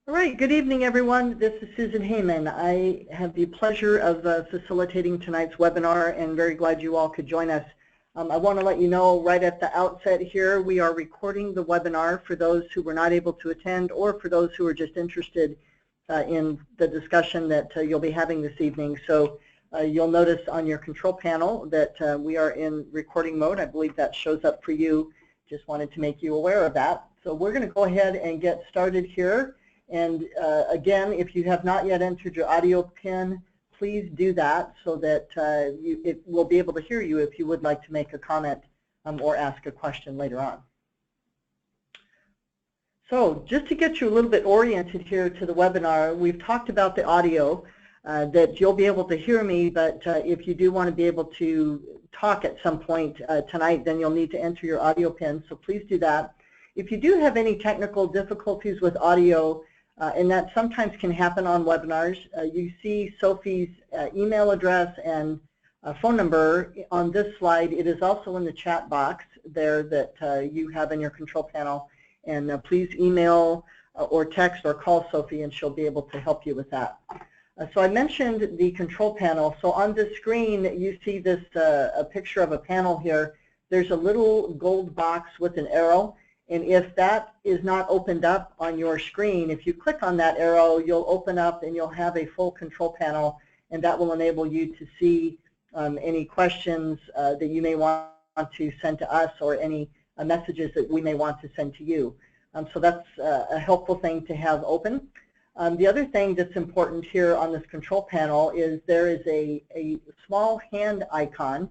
All right, good evening, everyone. This is Susan Heyman. I have the pleasure of facilitating tonight's webinar and very glad you all could join us. I want to let you know right at the outset here, we are recording the webinar for those who were not able to attend or for those who are just interested in the discussion that you'll be having this evening. So you'll notice on your control panel that we are in recording mode. I believe that shows up for you. Just wanted to make you aware of that. So we're going to go ahead and get started here. And again, if you have not yet entered your audio pin, please do that so that it will be able to hear you if you would like to make a comment or ask a question later on. So just to get you a little bit oriented here to the webinar, we've talked about the audio, that you'll be able to hear me, but if you do want to be able to talk at some point tonight, then you'll need to enter your audio pin, so please do that. If you do have any technical difficulties with audio, and that sometimes can happen on webinars, you see Sophie's email address and phone number on this slide. It is also in the chat box there that you have in your control panel. And please email or text or call Sophie and she'll be able to help you with that. So I mentioned the control panel. So on this screen you see this a picture of a panel here. There's a little gold box with an arrow. And if that is not opened up on your screen, if you click on that arrow, you'll open up and you'll have a full control panel, and that will enable you to see any questions that you may want to send to us or any messages that we may want to send to you. So that's a helpful thing to have open. The other thing that's important here on this control panel is there is a small hand icon.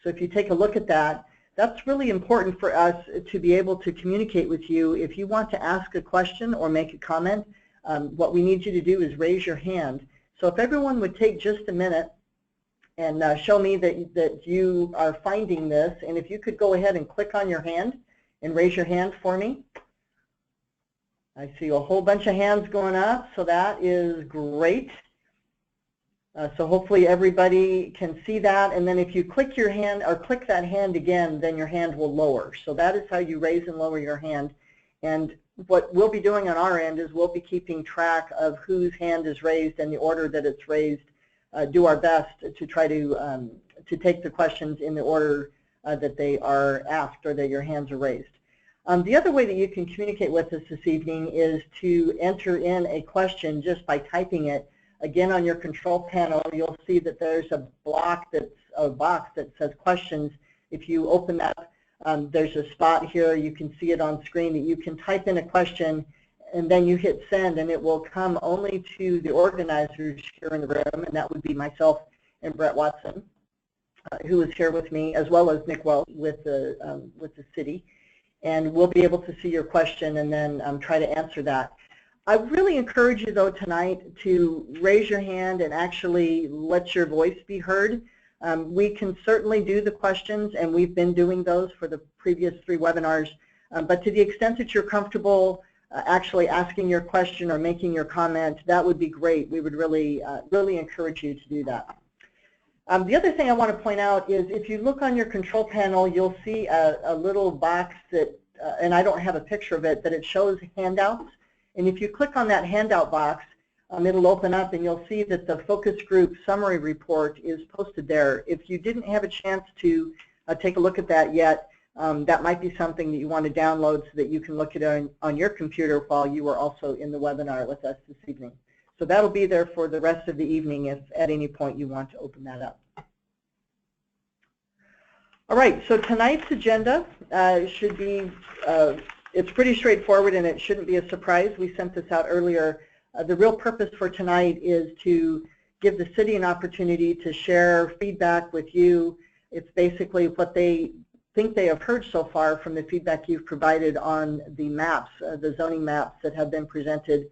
So if you take a look at that, that's really important for us to be able to communicate with you. If you want to ask a question or make a comment, what we need you to do is raise your hand. So if everyone would take just a minute and show me that you are finding this, and if you could go ahead and click on your hand and raise your hand for me. I see a whole bunch of hands going up, so that is great. So hopefully everybody can see that, and then if you click your hand or click that hand again, then your hand will lower. So that is how you raise and lower your hand. And what we'll be doing on our end is we'll be keeping track of whose hand is raised and the order that it's raised. Do our best to try to take the questions in the order that they are asked or that your hands are raised. The other way that you can communicate with us this evening is to enter in a question just by typing it. Again, on your control panel, you'll see that there's a box that says questions. If you open that, there's a spot here. You can see it on screen that you can type in a question, and then you hit send, and it will come only to the organizers here in the room, and that would be myself and Brett Watson, who is here with me, as well as Nick Wells with the city. And we'll be able to see your question and then try to answer that. I really encourage you, though, tonight to raise your hand and actually let your voice be heard. We can certainly do the questions, and we've been doing those for the previous 3 webinars. But to the extent that you're comfortable actually asking your question or making your comment, that would be great. We would really, really encourage you to do that. The other thing I want to point out is if you look on your control panel, you'll see a little box that, and I don't have a picture of it, but it shows handouts. And if you click on that handout box, it'll open up and you'll see that the focus group summary report is posted there. If you didn't have a chance to take a look at that yet, that might be something that you want to download so that you can look at it on your computer while you are also in the webinar with us this evening. So that'll be there for the rest of the evening if at any point you want to open that up. All right, so tonight's agenda should be it's pretty straightforward and it shouldn't be a surprise. We sent this out earlier. The real purpose for tonight is to give the city an opportunity to share feedback with you. It's basically what they think they have heard so far from the feedback you've provided on the maps, the zoning maps that have been presented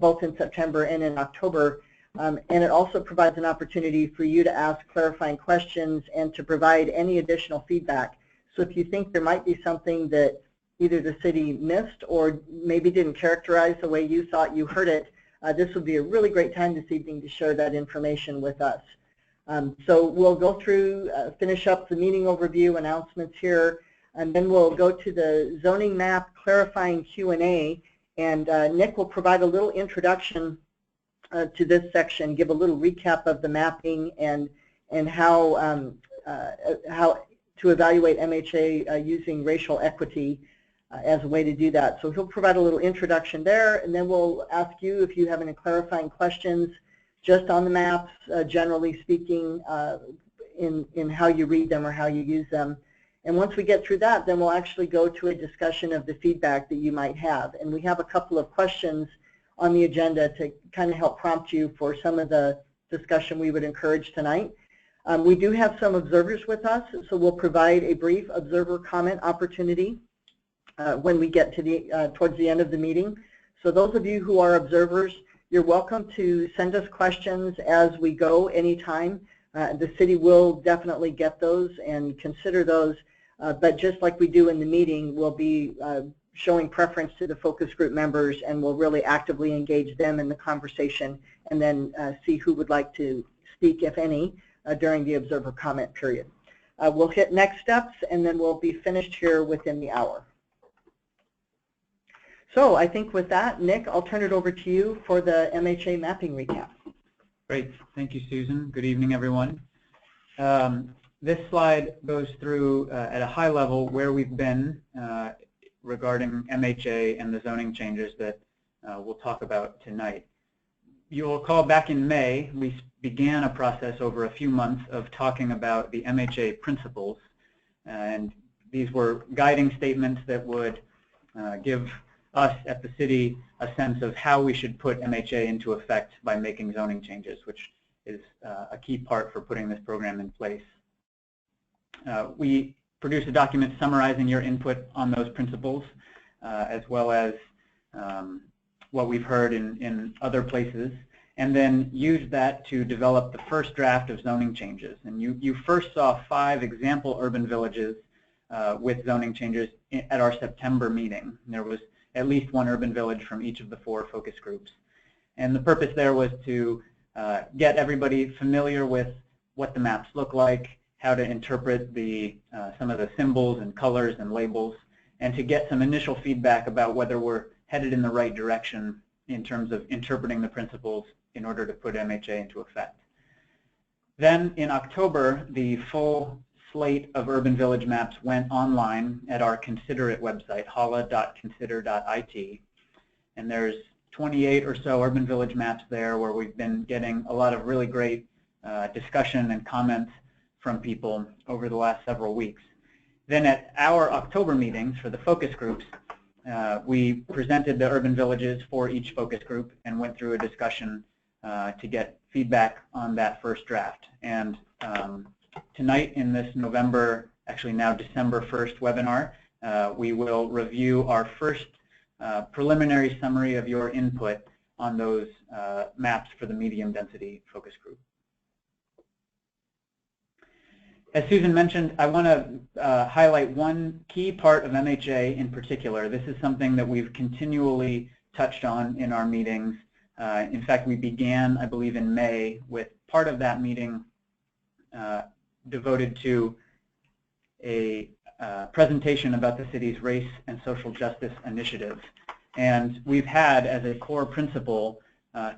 both in September and in October. And it also provides an opportunity for you to ask clarifying questions and to provide any additional feedback. So if you think there might be something that either the city missed or maybe didn't characterize the way you thought you heard it, this would be a really great time this evening to share that information with us. So we'll go through, finish up the meeting overview announcements here, and then we'll go to the zoning map clarifying Q&A. And Nick will provide a little introduction to this section, give a little recap of the mapping and how to evaluate MHA using racial equity as a way to do that. So he'll provide a little introduction there, and then we'll ask you if you have any clarifying questions just on the maps, generally speaking, in how you read them or how you use them. And once we get through that, then we'll actually go to a discussion of the feedback that you might have. And we have a couple of questions on the agenda to kind of help prompt you for some of the discussion we would encourage tonight. We do have some observers with us, so we'll provide a brief observer comment opportunity when we get to towards the end of the meeting. So those of you who are observers, you're welcome to send us questions as we go anytime. The city will definitely get those and consider those, but just like we do in the meeting, we'll be showing preference to the focus group members, and we'll really actively engage them in the conversation and then see who would like to speak, if any, during the observer comment period. We'll hit next steps, and then we'll be finished here within the hour. So I think with that, Nick, I'll turn it over to you for the MHA mapping recap. Great. Thank you, Susan. Good evening, everyone. This slide goes through at a high level where we've been regarding MHA and the zoning changes that we'll talk about tonight. You'll recall back in May, we began a process over a few months of talking about the MHA principles, and these were guiding statements that would give us at the city a sense of how we should put MHA into effect by making zoning changes, which is a key part for putting this program in place. We produced a document summarizing your input on those principles, as well as what we've heard in other places, and then used that to develop the first draft of zoning changes. And you first saw 5 example urban villages with zoning changes at our September meeting. And there was at least 1 urban village from each of the 4 focus groups. And the purpose there was to get everybody familiar with what the maps look like, how to interpret some of the symbols and colors and labels, and to get some initial feedback about whether we're headed in the right direction in terms of interpreting the principles in order to put MHA into effect. Then in October, the full slate of urban village maps went online at our Consider It website, hala.consider.it, and there's 28 or so urban village maps there where we've been getting a lot of really great discussion and comments from people over the last several weeks. Then at our October meetings for the focus groups, we presented the urban villages for each focus group and went through a discussion to get feedback on that first draft. And tonight in this November, actually now December 1st webinar, we will review our first preliminary summary of your input on those maps for the medium density focus group. As Susan mentioned, I want to highlight one key part of MHA in particular. This is something that we've continually touched on in our meetings. In fact, we began, I believe, in May with part of that meeting devoted to a presentation about the city's race and social justice initiative. And we've had as a core principle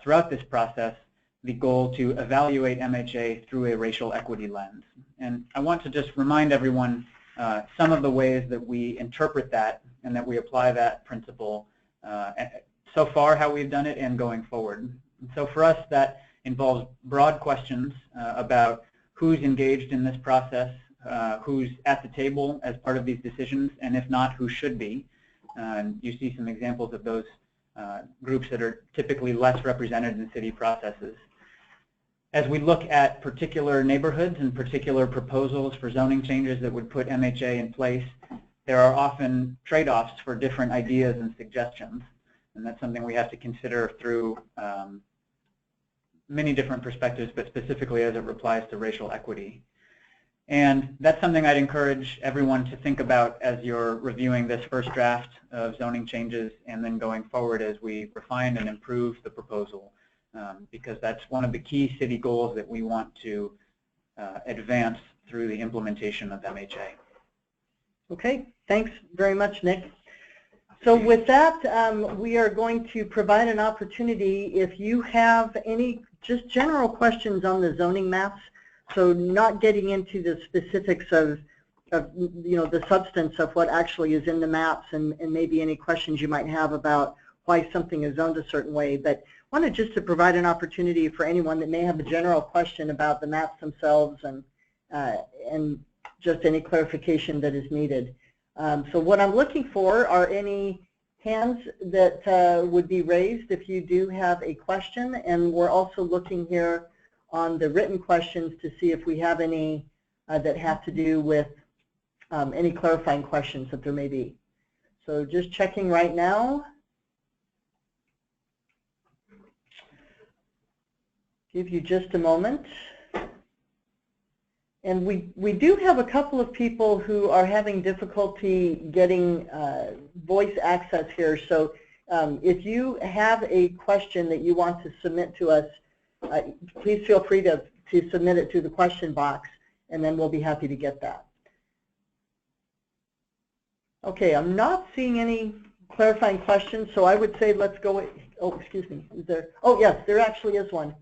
throughout this process the goal to evaluate MHA through a racial equity lens. And I want to just remind everyone some of the ways that we interpret that and that we apply that principle so far, how we've done it, and going forward. And so for us, that involves broad questions about who's engaged in this process, who's at the table as part of these decisions, and if not, who should be. You see some examples of those groups that are typically less represented in city processes. As we look at particular neighborhoods and particular proposals for zoning changes that would put MHA in place, there are often trade-offs for different ideas and suggestions. And that's something we have to consider through many different perspectives, but specifically as it applies to racial equity. And that's something I'd encourage everyone to think about as you're reviewing this first draft of zoning changes and then going forward as we refine and improve the proposal, because that's one of the key city goals that we want to advance through the implementation of MHA. Okay, thanks very much, Nick. So with that, we are going to provide an opportunity if you have any just general questions on the zoning maps, so not getting into the specifics of the substance of what actually is in the maps and maybe any questions you might have about why something is zoned a certain way, but wanted just to provide an opportunity for anyone that may have a general question about the maps themselves and just any clarification that is needed. So what I'm looking for are any hands that would be raised if you do have a question, and we're also looking here on the written questions to see if we have any that have to do with any clarifying questions that there may be. So just checking right now. Give you just a moment. And we do have a couple of people who are having difficulty getting voice access here. So if you have a question that you want to submit to us, please feel free to submit it through the question box, and then we'll be happy to get that. Okay, I'm not seeing any clarifying questions, so I would say let's go. Oh, excuse me. Is there? Oh, yes, there actually is one.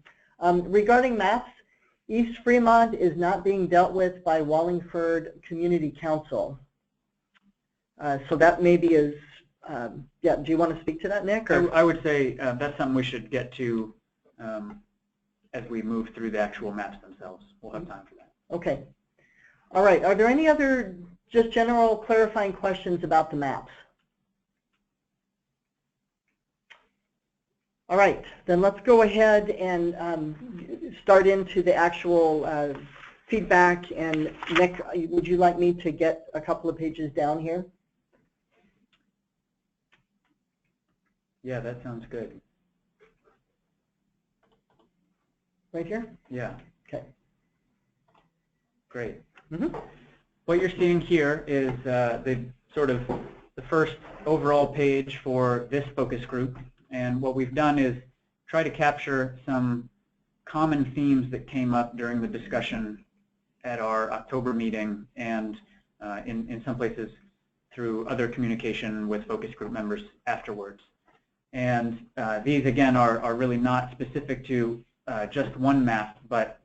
Regarding maps, East Fremont is not being dealt with by Wallingford Community Council. So that maybe is, yeah, do you want to speak to that, Nick? Or? I would say that's something we should get to as we move through the actual maps themselves. We'll have time for that. Okay. All right. Are there any other just general clarifying questions about the maps? All right, then let's go ahead and start into the actual feedback. And Nick, would you like me to get a couple of pages down here? Yeah, that sounds good. Right here? Yeah. Okay. Great. Mm-hmm. What you're seeing here is the first overall page for this focus group. And what we've done is try to capture some common themes that came up during the discussion at our October meeting and in some places through other communication with focus group members afterwards. And these, again, are really not specific to just one map, but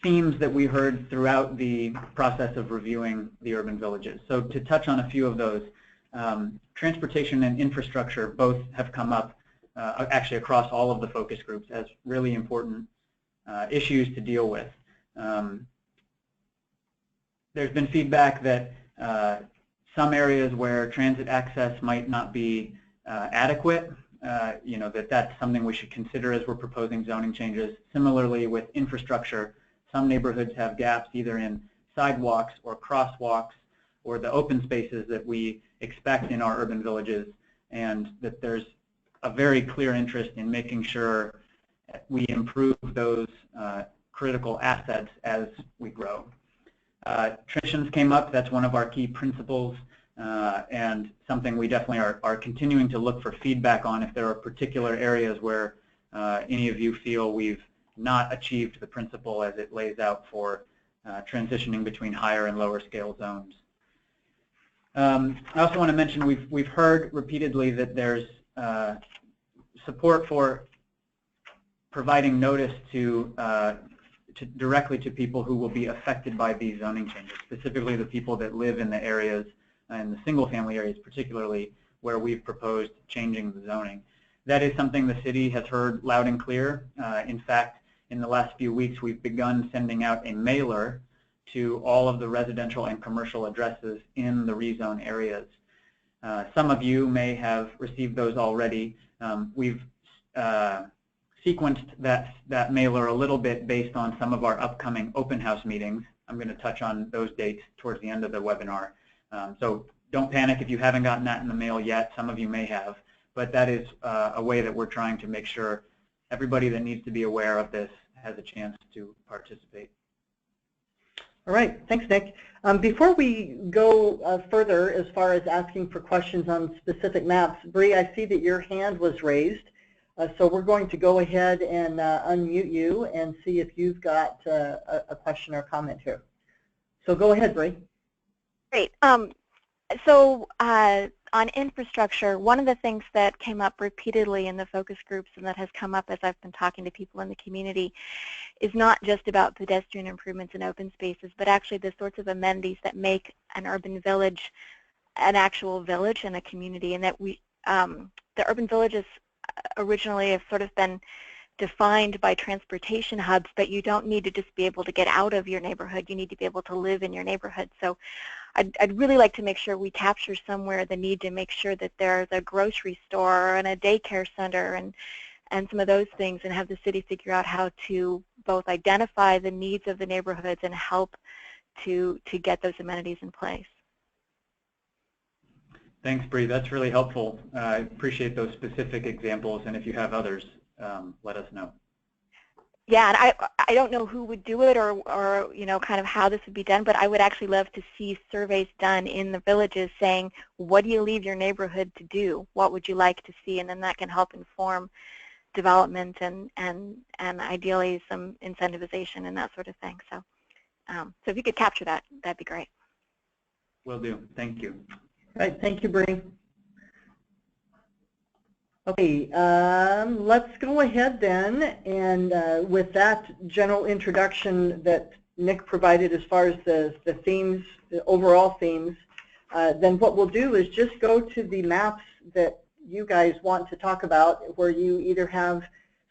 themes that we heard throughout the process of reviewing the urban villages. So to touch on a few of those, transportation and infrastructure both have come up actually across all of the focus groups as really important issues to deal with. There's been feedback that some areas where transit access might not be adequate, that's something we should consider as we're proposing zoning changes. Similarly with infrastructure, some neighborhoods have gaps either in sidewalks or crosswalks or the open spaces that we expect in our urban villages, and that there's a very clear interest in making sure we improve those critical assets as we grow. Transitions came up. That's one of our key principles and something we definitely are continuing to look for feedback on if there are particular areas where any of you feel we've not achieved the principle as it lays out for transitioning between higher and lower scale zones. I also want to mention we've heard repeatedly that there's support for providing notice directly to people who will be affected by these zoning changes, specifically the people that live in the areas, in the single-family areas particularly, where we've proposed changing the zoning. That is something the city has heard loud and clear. In fact, in the last few weeks, we've begun sending out a mailer to all of the residential and commercial addresses in the rezone areas. Some of you may have received those already. We've sequenced that mailer a little bit based on some of our upcoming open house meetings. I'm going to touch on those dates towards the end of the webinar. So don't panic if you haven't gotten that in the mail yet. Some of you may have, but that is a way that we're trying to make sure everybody that needs to be aware of this has a chance to participate. All right, thanks, Nick. Before we go further as far as asking for questions on specific maps, Bree, I see that your hand was raised, so we're going to go ahead and unmute you and see if you've got a question or comment here. So go ahead, Bree. Great. So on infrastructure, one of the things that came up repeatedly in the focus groups and that has come up as I've been talking to people in the community is not just about pedestrian improvements and open spaces, but actually the sorts of amenities that make an urban village an actual village and a community, and that the urban villages originally have sort of been defined by transportation hubs, but you don't need to just be able to get out of your neighborhood. You need to be able to live in your neighborhood. So I'd really like to make sure we capture somewhere the need to make sure that there's a grocery store and a daycare center and some of those things, and have the city figure out how to both identify the needs of the neighborhoods and help to get those amenities in place. Thanks, Bree. That's really helpful. I appreciate those specific examples, and if you have others, let us know. Yeah, and I don't know who would do it or you know, kind of how this would be done, but I would actually love to see surveys done in the villages saying, what do you leave your neighborhood to do? What would you like to see? And then that can help inform development and ideally some incentivization and that sort of thing. So, so if you could capture that, that'd be great. Will do. Thank you. All right, thank you, Bree. Okay, let's go ahead then, and with that general introduction that Nick provided as far as the themes, the overall themes, then what we'll do is just go to the maps that you guys want to talk about, where you either have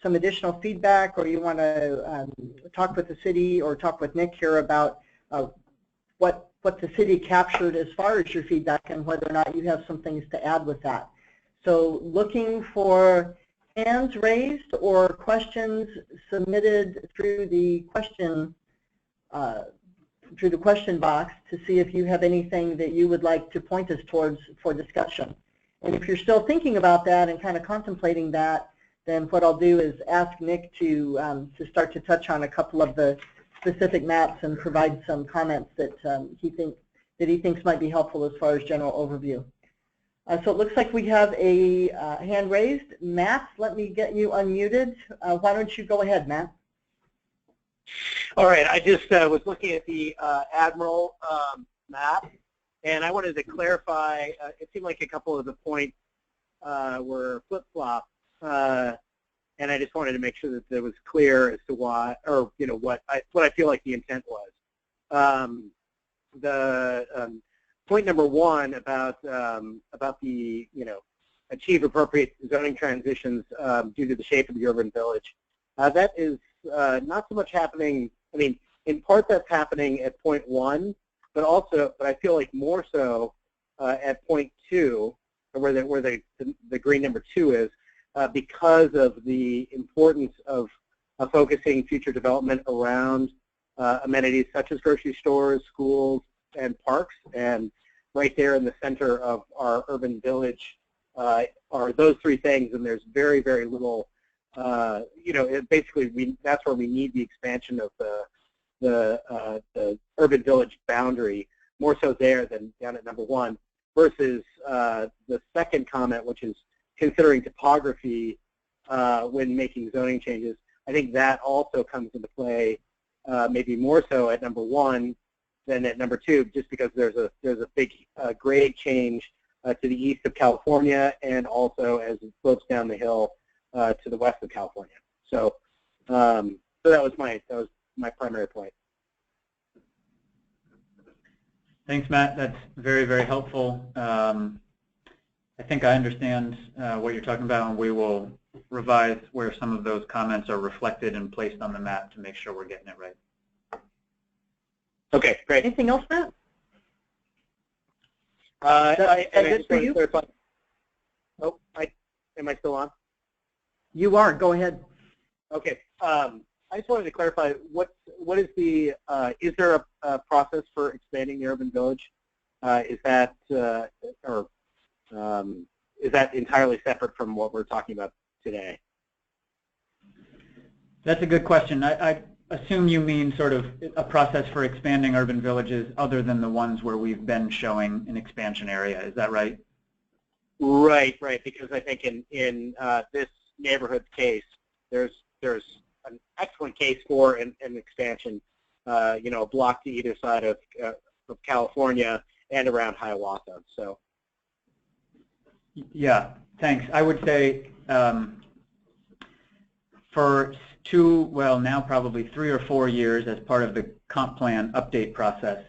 some additional feedback or you want to talk with the city or talk with Nick here about what the city captured as far as your feedback and whether or not you have some things to add with that. So looking for hands raised or questions submitted through the question box to see if you have anything that you would like to point us towards for discussion. And if you're still thinking about that and kind of contemplating that, then what I'll do is ask Nick to start to touch on a couple of the specific maps and provide some comments that he thinks might be helpful as far as general overview. So it looks like we have a hand raised. Matt, let me get you unmuted. Why don't you go ahead, Matt? All right, I just was looking at the Admiral map, and I wanted to clarify, it seemed like a couple of the points were flip-flopped, and I just wanted to make sure that it was clear as to why, or you know, what I feel like the intent was. Point number one about the, you know, achieve appropriate zoning transitions due to the shape of the urban village. That is not so much happening. I mean, in part that's happening at point one, but I feel like more so at point two, where the green number two is, because of the importance of focusing future development around amenities such as grocery stores, schools, and parks. And right there in the center of our urban village are those three things, and there's very, very little, you know, basically that's where we need the expansion of the urban village boundary, more so there than down at number one, versus the second comment, which is considering topography when making zoning changes. I think that also comes into play maybe more so at number one than at number two, just because there's a big grade change to the east of California, and also as it slopes down the hill to the west of California. So, so that was my primary point. Thanks, Matt. That's very, very helpful. I think I understand what you're talking about, and we will revise where some of those comments are reflected and placed on the map to make sure we're getting it right. Okay, great. Anything else, Matt? I good for you? Oh, am I still on? You are. Go ahead. Okay. I just wanted to clarify what is the is there a process for expanding the urban village? Is that is that entirely separate from what we're talking about today? That's a good question. I assume you mean sort of a process for expanding urban villages other than the ones where we've been showing an expansion area. Is that right? Right, right. Because I think in this neighborhood case, there's an excellent case for an expansion. You know, a block to either side of California, and around Hiawatha. So. Yeah, thanks. I would say for now probably 3 or 4 years as part of the comp plan update process,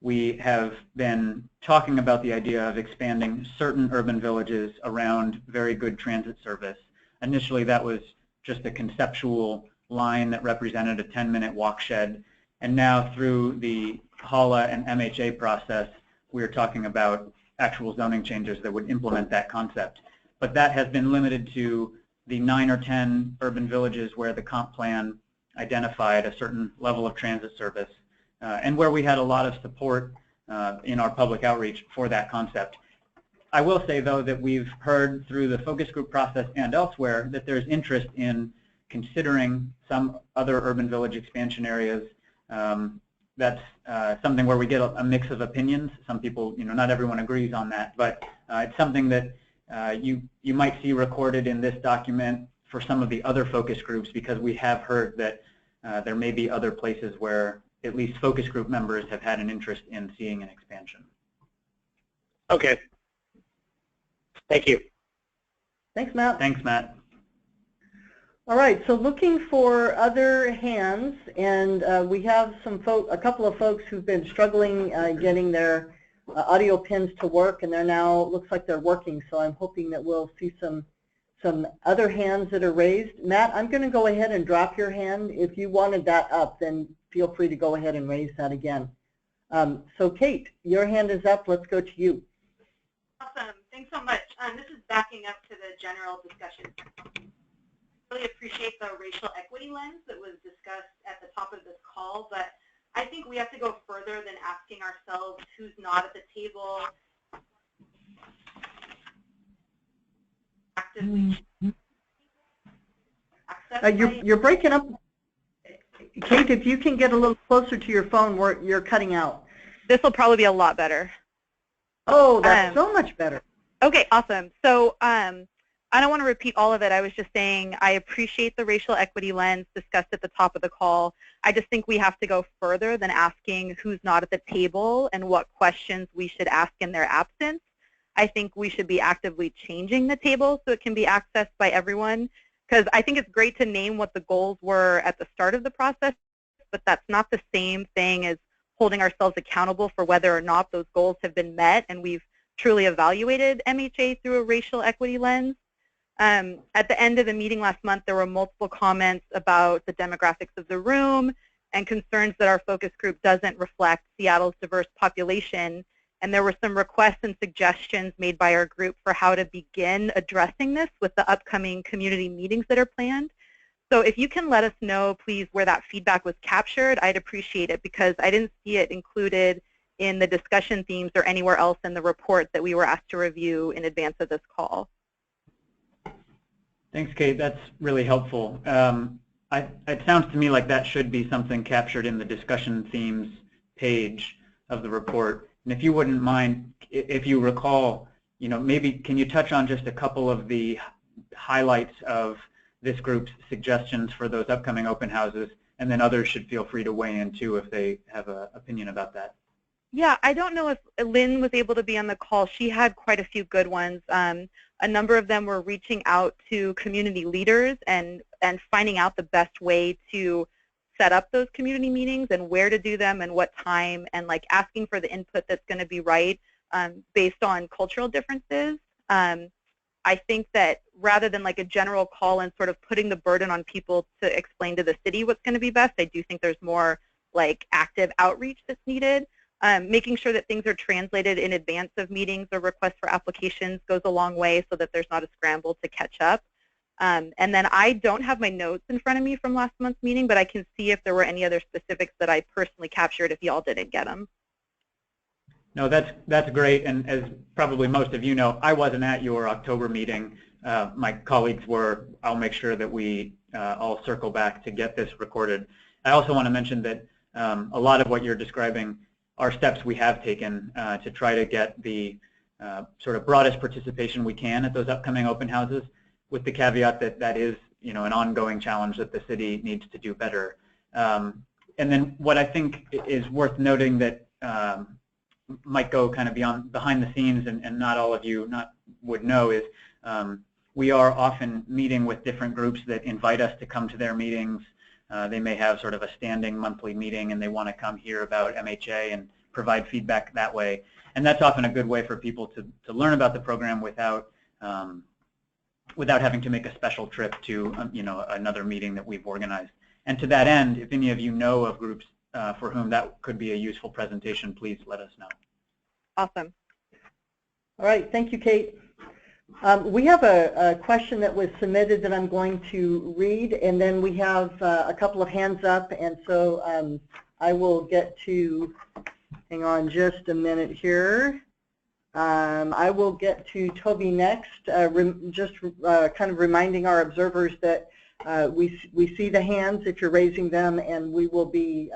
we have been talking about the idea of expanding certain urban villages around very good transit service. Initially, that was just a conceptual line that represented a 10-minute walk shed. And now through the HALA and MHA process, we're talking about actual zoning changes that would implement that concept. But that has been limited to the 9 or 10 urban villages where the comp plan identified a certain level of transit service and where we had a lot of support in our public outreach for that concept. I will say, though, that we've heard through the focus group process and elsewhere that there's interest in considering some other urban village expansion areas. That's something where we get a mix of opinions. Some people, not everyone agrees on that, but it's something that you might see recorded in this document for some of the other focus groups, because we have heard that there may be other places where at least focus group members have had an interest in seeing an expansion. Okay. Thank you. Thanks, Matt. Thanks, Matt. All right, so looking for other hands, and we have a couple of folks who've been struggling getting their audio pins to work, and they're now, looks like they're working, so I'm hoping that we'll see some other hands that are raised. Matt, I'm going to go ahead and drop your hand. If you wanted that up, then feel free to go ahead and raise that again. So Kate, your hand is up. Let's go to you. Awesome. Thanks so much. This is backing up to the general discussion. I really appreciate the racial equity lens that was discussed at the top of this call, but I think we have to go further than asking ourselves who's not at the table. Actively You're breaking up. Kate, if you can get a little closer to your phone, you're cutting out. This will probably be a lot better. Oh, that's so much better. Okay, awesome. So I don't want to repeat all of it. I was just saying I appreciate the racial equity lens discussed at the top of the call. I just think we have to go further than asking who's not at the table and what questions we should ask in their absence. I think we should be actively changing the table so it can be accessed by everyone, because I think it's great to name what the goals were at the start of the process, but that's not the same thing as holding ourselves accountable for whether or not those goals have been met and we've truly evaluated MHA through a racial equity lens. At the end of the meeting last month, there were multiple comments about the demographics of the room and concerns that our focus group doesn't reflect Seattle's diverse population. And there were some requests and suggestions made by our group for how to begin addressing this with the upcoming community meetings that are planned. So if you can let us know, please, where that feedback was captured, I'd appreciate it, because I didn't see it included in the discussion themes or anywhere else in the report that we were asked to review in advance of this call. Thanks, Kate. That's really helpful. It sounds to me like that should be something captured in the discussion themes page of the report. And if you wouldn't mind, if you recall, maybe can you touch on just a couple of the highlights of this group's suggestions for those upcoming open houses, and then others should feel free to weigh in too if they have an opinion about that. Yeah, I don't know if Lynn was able to be on the call. She had quite a few good ones. A number of them were reaching out to community leaders and finding out the best way to set up those community meetings and where to do them and what time, and like asking for the input that's going to be right based on cultural differences. I think that rather than like a general call and sort of putting the burden on people to explain to the city what's going to be best, I do think there's more like active outreach that's needed. Making sure that things are translated in advance of meetings or requests for applications goes a long way so that there's not a scramble to catch up. And then I don't have my notes in front of me from last month's meeting, but I can see if there were any other specifics that I personally captured if y'all didn't get them. No, that's great. And as probably most of you know, I wasn't at your October meeting. My colleagues were. I'll make sure that we all circle back to get this recorded. I also want to mention that a lot of what you're describing are steps we have taken to try to get the sort of broadest participation we can at those upcoming open houses, with the caveat that that is an ongoing challenge that the city needs to do better. And then what I think is worth noting that might go kind of behind the scenes, and not all of you would know, is we are often meeting with different groups that invite us to come to their meetings. They may have sort of a standing monthly meeting, and they want to come hear about MHA and provide feedback that way. And that's often a good way for people to learn about the program without having to make a special trip to another meeting that we've organized. And to that end, if any of you know of groups for whom that could be a useful presentation, please let us know. Awesome. All right, thank you, Kate. We have a question that was submitted that I'm going to read, and then we have a couple of hands up, and so I will get to, hang on just a minute here. I will get to Toby next, just kind of reminding our observers that we see the hands if you're raising them, and we will be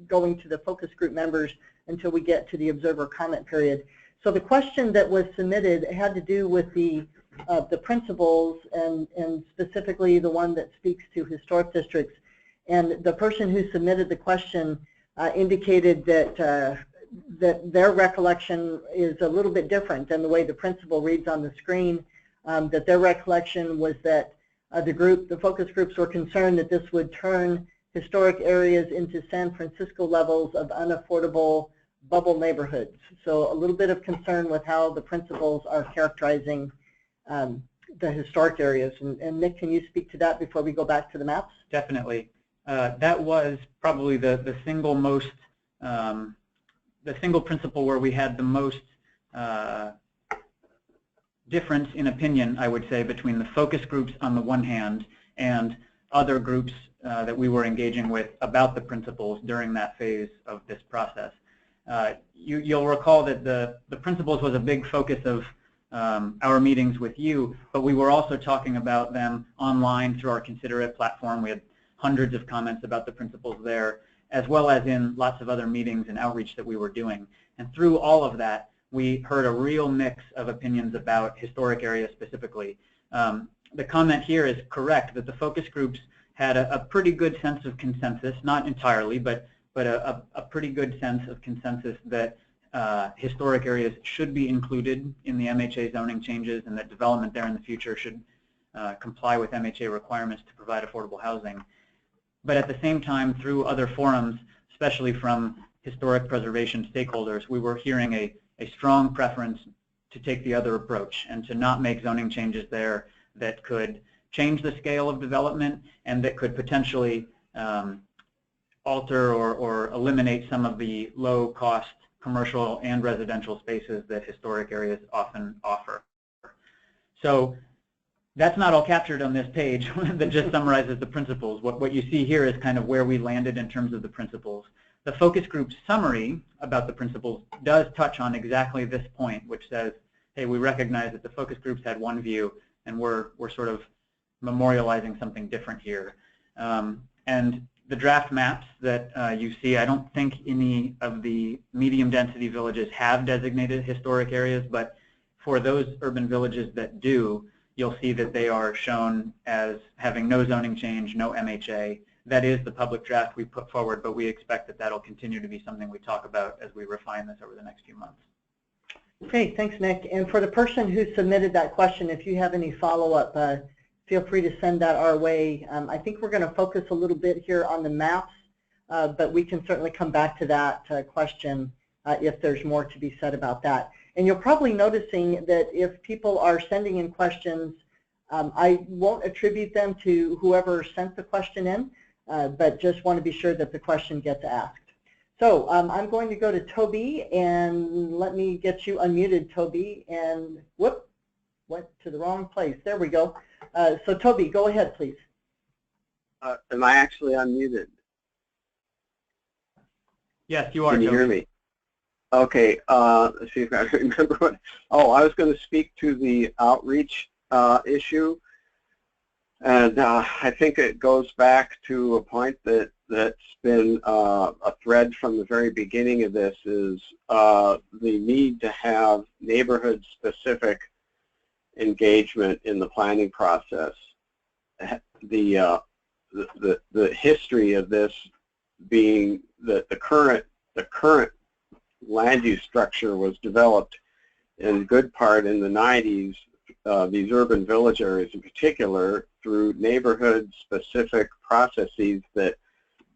going to the focus group members until we get to the observer comment period. So the question that was submitted had to do with the principles, and specifically the one that speaks to historic districts. And the person who submitted the question indicated that that their recollection is a little bit different than the way the principle reads on the screen. That their recollection was that the focus groups were concerned that this would turn historic areas into San Francisco levels of unaffordable bubble neighborhoods. So a little bit of concern with how the principles are characterizing the historic areas. And Nick, can you speak to that before we go back to the maps? Definitely. That was probably the single most, the single principle where we had the most difference in opinion, I would say, between the focus groups on the one hand and other groups that we were engaging with about the principles during that phase of this process. You'll recall that the principles was a big focus of our meetings with you, but we were also talking about them online through our Consider It platform. We had hundreds of comments about the principles there, as well as in lots of other meetings and outreach that we were doing. And through all of that, we heard a real mix of opinions about historic areas specifically. The comment here is correct that the focus groups had a pretty good sense of consensus, not entirely, but a pretty good sense of consensus that historic areas should be included in the MHA zoning changes, and that development there in the future should comply with MHA requirements to provide affordable housing. But at the same time, through other forums, especially from historic preservation stakeholders, we were hearing a strong preference to take the other approach and to not make zoning changes there that could change the scale of development and that could potentially alter or eliminate some of the low-cost commercial and residential spaces that historic areas often offer. So that's not all captured on this page that just summarizes the principles. What you see here is kind of where we landed in terms of the principles. The focus group summary about the principles does touch on exactly this point, which says, hey, we recognize that the focus groups had one view, and we're sort of memorializing something different here. And the draft maps that you see, I don't think any of the medium density villages have designated historic areas, but for those urban villages that do, you'll see that they are shown as having no zoning change, no MHA. That is the public draft we put forward, but we expect that that'll continue to be something we talk about as we refine this over the next few months. Okay, thanks, Nick. And for the person who submitted that question, if you have any follow-up, feel free to send that our way. I think we're going to focus a little bit here on the maps, but we can certainly come back to that question if there's more to be said about that. And you're probably noticing that if people are sending in questions, I won't attribute them to whoever sent the question in, but just want to be sure that the question gets asked. So I'm going to go to Toby, and let me get you unmuted, Toby, and whoop, went to the wrong place. There we go. So Toby, go ahead, please. Am I actually unmuted? Yes, you are. Can you hear me? Okay, let's see if I remember what. Oh, I was going to speak to the outreach issue, and I think it goes back to a point that's been a thread from the very beginning of this, is the need to have neighborhood-specific engagement in the planning process. The history of this being that the current land use structure was developed in good part in the 90s, these urban village areas in particular, through neighborhood-specific processes that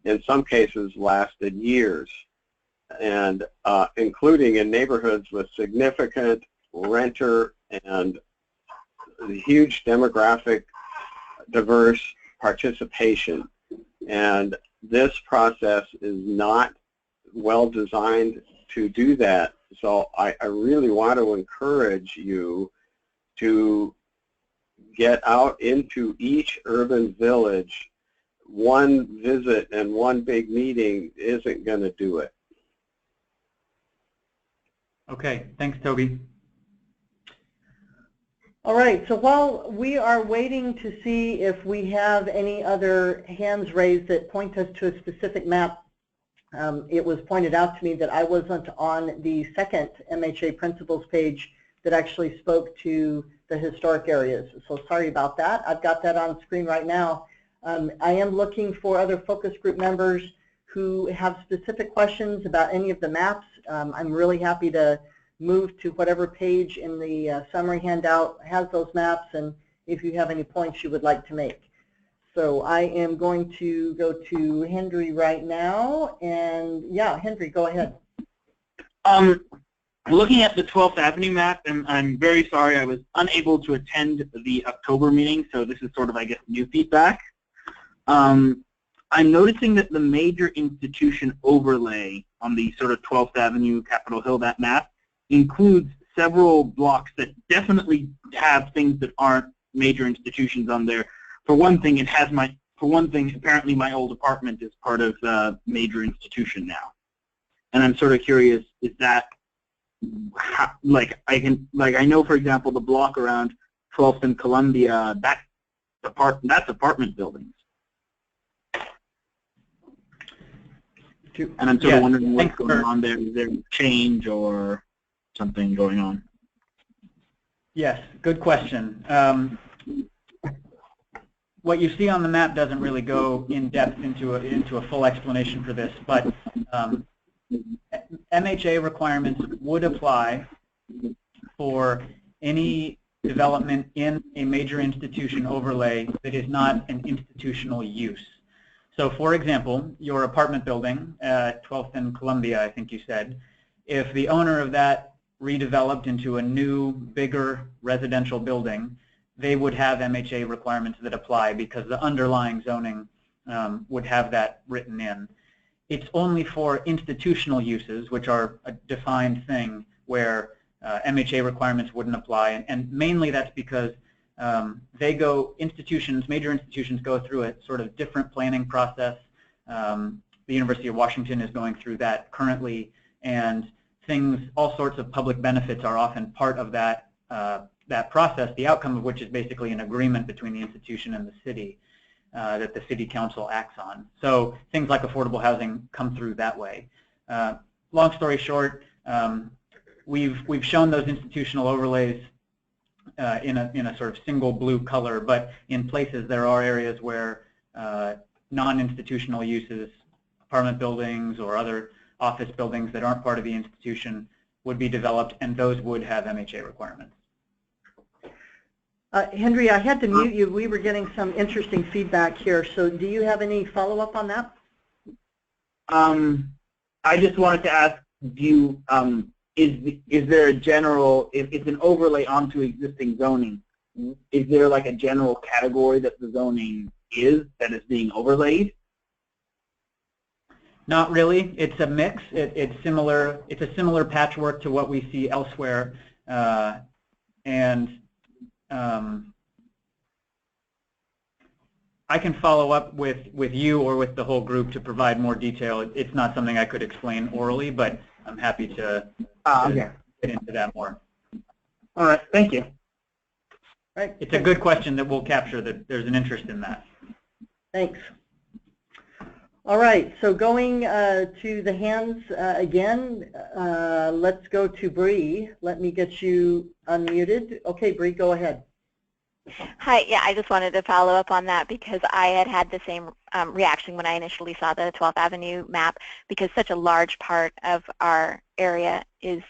in some cases lasted years, and including in neighborhoods with significant renter and huge demographic diverse participation. And this process is not well designed to do that. So I really want to encourage you to get out into each urban village. One visit and one big meeting isn't going to do it. Okay, thanks, Toby. All right, so while we are waiting to see if we have any other hands raised that point us to a specific map, it was pointed out to me that I wasn't on the second MHA principles page that actually spoke to the historic areas. So sorry about that. I've got that on screen right now. I am looking for other focus group members who have specific questions about any of the maps. I'm really happy to move to whatever page in the summary handout has those maps, and if you have any points you would like to make. So I am going to go to Henry right now, and yeah, Henry, go ahead. Looking at the 12th Avenue map, and I'm very sorry I was unable to attend the October meeting, so this is sort of, I guess, new feedback. I'm noticing that the major institution overlay on the sort of 12th Avenue, Capitol Hill, that map, includes several blocks that definitely have things that aren't major institutions on there. For one thing, apparently my old apartment is part of the major institution now. And I'm sort of curious, is that, how, I know, for example, the block around 12th and Columbia, that's apartment buildings. And I'm sort of wondering what's going on there. Is there a change or something going on? Yes, good question. What you see on the map doesn't really go in depth into a full explanation for this, but MHA requirements would apply for any development in a major institution overlay that is not an institutional use. So for example, your apartment building at 12th and Columbia, I think you said, if the owner of that redeveloped into a new, bigger residential building, they would have MHA requirements that apply because the underlying zoning would have that written in. It's only for institutional uses, which are a defined thing, where MHA requirements wouldn't apply, and mainly that's because major institutions go through a sort of different planning process. The University of Washington is going through that currently, and all sorts of public benefits are often part of that process, the outcome of which is basically an agreement between the institution and the city that the city council acts on. So things like affordable housing come through that way. Long story short, we've shown those institutional overlays in a sort of single blue color, but in places there are areas where non-institutional uses, apartment buildings or other office buildings that aren't part of the institution, would be developed, and those would have MHA requirements. Henry, I had to mute you. We were getting some interesting feedback here, so do you have any follow-up on that? I just wanted to ask, is there a general, if it's an overlay onto existing zoning, is there like a general category that the zoning is that is being overlaid? Not really. It's a mix. It's a similar patchwork to what we see elsewhere, and I can follow up with you or with the whole group to provide more detail. It's not something I could explain orally, but I'm happy to get into that more. All right. Thank you. Right. It's a good question that we'll capture, that there's an interest in that. Thanks. All right, so going to the hands again, let's go to Bree. Let me get you unmuted. Okay, Bree, go ahead. Hi, yeah, I just wanted to follow up on that because I had the same reaction when I initially saw the 12th Avenue map, because such a large part of our area is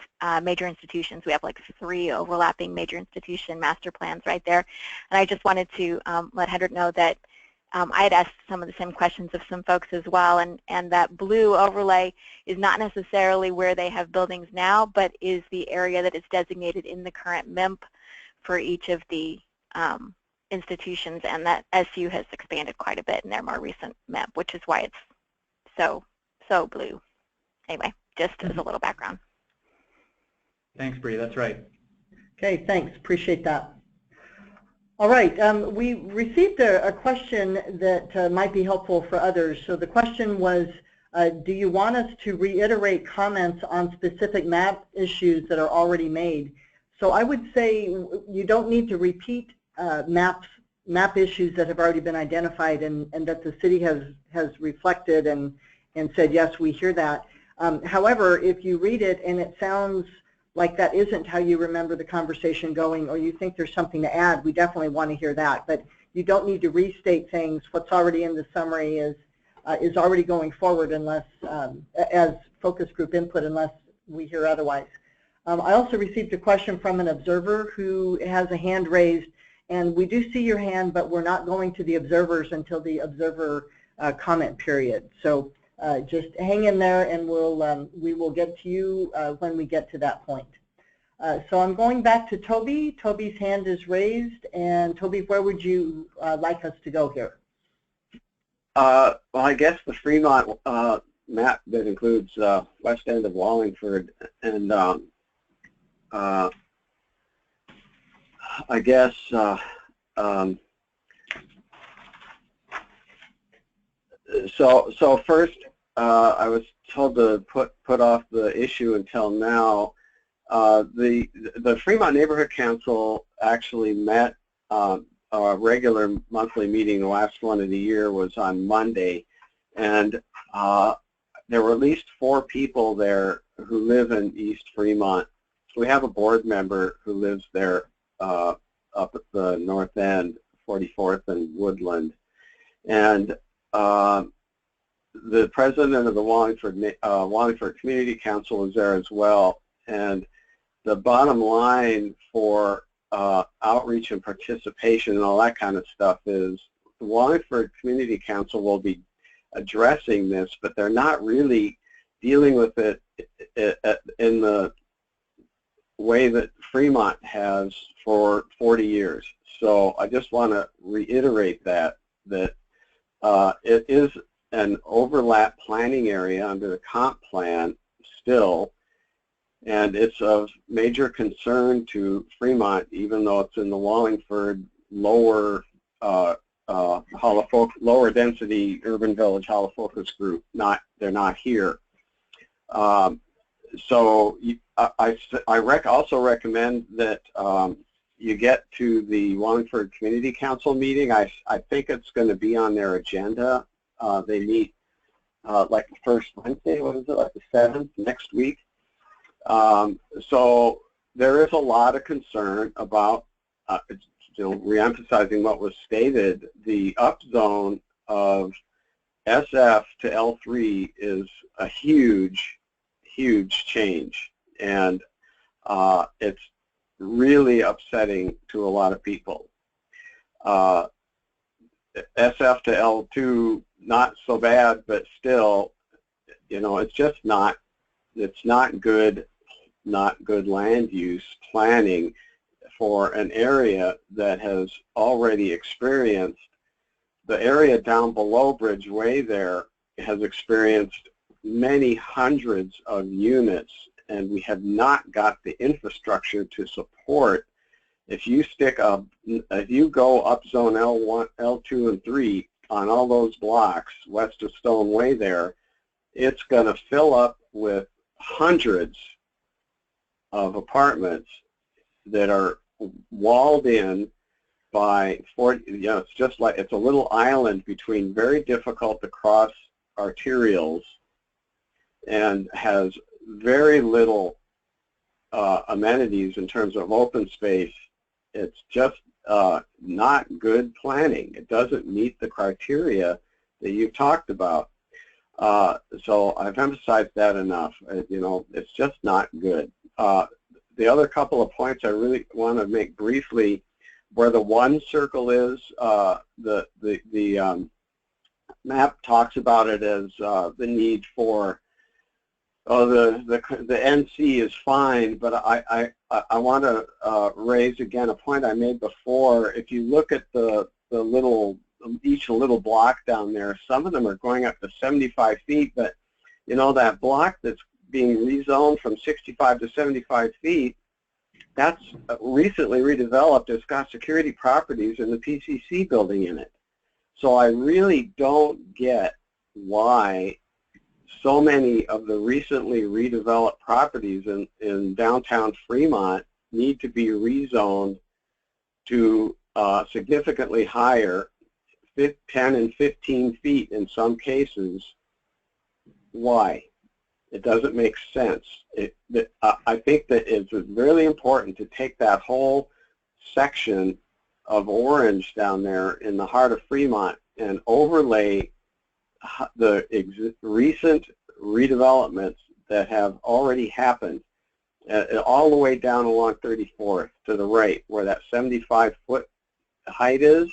major institutions. We have like 3 overlapping major institution master plans right there. And I just wanted to let Hendrik know that I had asked some of the same questions of some folks as well, and that blue overlay is not necessarily where they have buildings now, but is the area that is designated in the current MIMP for each of the institutions, and that SU has expanded quite a bit in their more recent MIMP, which is why it's so blue. Anyway, just as a little background. Thanks, Bree. That's right. Okay, thanks. Appreciate that. All right, we received a question that might be helpful for others. So the question was, do you want us to reiterate comments on specific map issues that are already made? So I would say you don't need to repeat map issues that have already been identified and that the city has reflected and said, yes, we hear that. However, if you read it and it sounds like that isn't how you remember the conversation going, or you think there's something to add, we definitely want to hear that. But you don't need to restate things. What's already in the summary is already going forward unless, as focus group input, unless we hear otherwise. I also received a question from an observer who has a hand raised, and we do see your hand, but we're not going to the observers until the observer comment period. So just hang in there, and we will get to you when we get to that point. So I'm going back to Toby. Toby's hand is raised, and Toby, where would you like us to go here? Well, I guess the Fremont map that includes west end of Wallingford and I guess so first I was told to put off the issue until now. The Fremont Neighborhood Council actually met a regular monthly meeting. The last one of the year was on Monday, and there were at least 4 people there who live in East Fremont. We have a board member who lives there up at the north end, 44th and Woodland. And the president of the Wallingford Community Council is there as well. And the bottom line for outreach and participation and all that kind of stuff is the Wallingford Community Council will be addressing this, but they're not really dealing with it in the way that Fremont has for 40 years. So I just want to reiterate that it is an overlap planning area under the comp plan still, and it's of major concern to Fremont, even though it's in the Wallingford lower lower density urban village HALA Focus Group. They're not here. So I also recommend that you get to the Wallingford Community Council meeting. I think it's going to be on their agenda. They meet like the first Wednesday, what is it, like the 7th, next week. So there is a lot of concern about, reemphasizing what was stated. The upzone of SF to L3 is a huge change, and it's really upsetting to a lot of people. SF to L2, not so bad, but still, it's just not good land use planning for an area that has already experienced, the area down below Bridgeway there has experienced many hundreds of units, and we have not got the infrastructure to support. If you go up zone L1, L2, and 3 on all those blocks west of Stone Way there, it's going to fill up with hundreds of apartments that are walled in by 40, it's just like, it's a little island between very difficult to cross arterials and has very little amenities in terms of open space. It's just not good planning. It doesn't meet the criteria that you've talked about. So I've emphasized that enough. You know, it's just not good. The other couple of points I really want to make briefly, where the one circle is, the map talks about it as the need for, the NC is fine, but I want to raise again a point I made before. If you look at the little, each little block down there, some of them are going up to 75 feet, but you know, that block that's being rezoned from 65 to 75 feet, that's recently redeveloped. It's got security properties in the PCC building in it. So I really don't get why so many of the recently redeveloped properties in downtown Fremont need to be rezoned to significantly higher, 10 and 15 feet in some cases. Why? It doesn't make sense. I think that it's really important to take that whole section of orange down there in the heart of Fremont and overlay the recent redevelopments that have already happened all the way down along 34th to the right, where that 75-foot height is.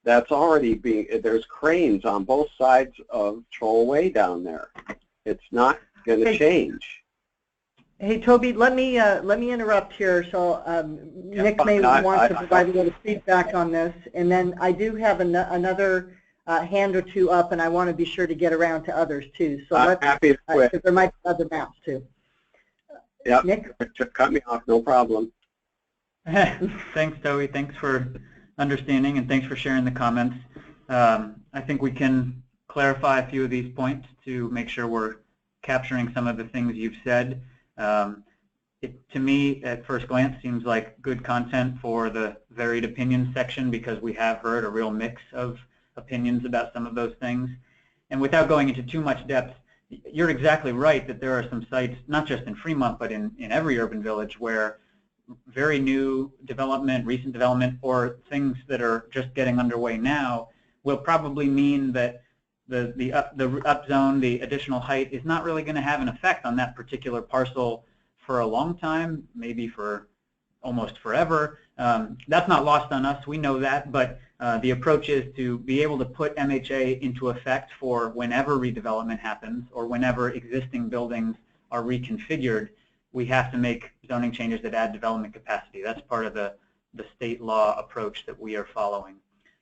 That's already being, there's cranes on both sides of Troll Way down there. It's not going to change. Hey, Toby, let me interrupt here. So Nick may want to provide a little feedback on this, and then I do have another hand or two up, and I want to be sure to get around to others too. So let's, happy to quit. There might be other maps too. Yep. Nick, cut me off, no problem. Thanks, Zoey. Thanks for understanding, and thanks for sharing the comments. I think we can clarify a few of these points to make sure we're capturing some of the things you've said. To me, at first glance, seems like good content for the varied opinions section, because we have heard a real mix of opinions about some of those things. And without going into too much depth, you're exactly right that there are some sites, not just in Fremont, but in every urban village, where very new development, recent development, or things that are just getting underway now will probably mean that the up zone, the additional height, is not really going to have an effect on that particular parcel for a long time, maybe for almost forever. That's not lost on us. We know that, but the approach is to be able to put MHA into effect for whenever redevelopment happens or whenever existing buildings are reconfigured. We have to make zoning changes that add development capacity. That's part of the state law approach that we are following.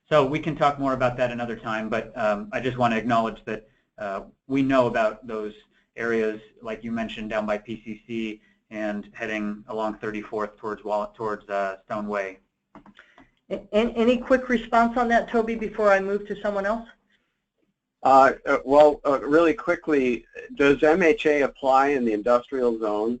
So we can talk more about that another time, but I just want to acknowledge that we know about those areas, like you mentioned, down by PCC and heading along 34th towards Stone Way. any quick response on that, Toby, before I move to someone else? Really quickly, does MHA apply in the industrial zone?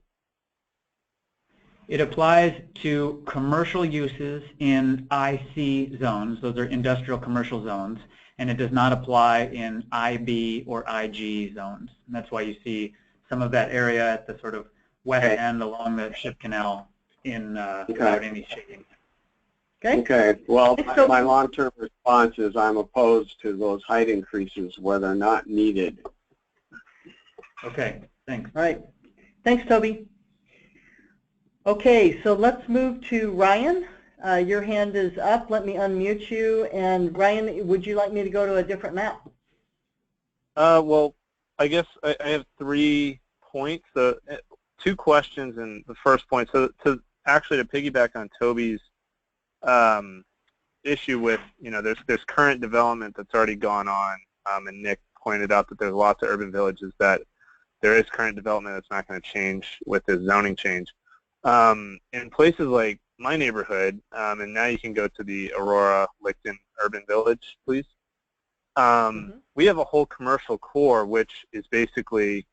It applies to commercial uses in IC zones. Those are industrial commercial zones. And it does not apply in IB or IG zones. And that's why you see some of that area at the sort of west end along the Ship Canal without any shading. Okay. Well, my long-term response is I'm opposed to those height increases where they're not needed. Okay. Thanks. All right. Thanks, Toby. Okay, so let's move to Ryan. Your hand is up. Let me unmute you. And Ryan, would you like me to go to a different map? Well, I guess I have 3 points. 2 questions and the first point. So to piggyback on Toby's issue with, there's current development that's already gone on, and Nick pointed out that there's lots of urban villages that there is current development that's not going to change with this zoning change. In places like my neighborhood, and now you can go to the Aurora Licton Urban Village, please. We have a whole commercial core which is basically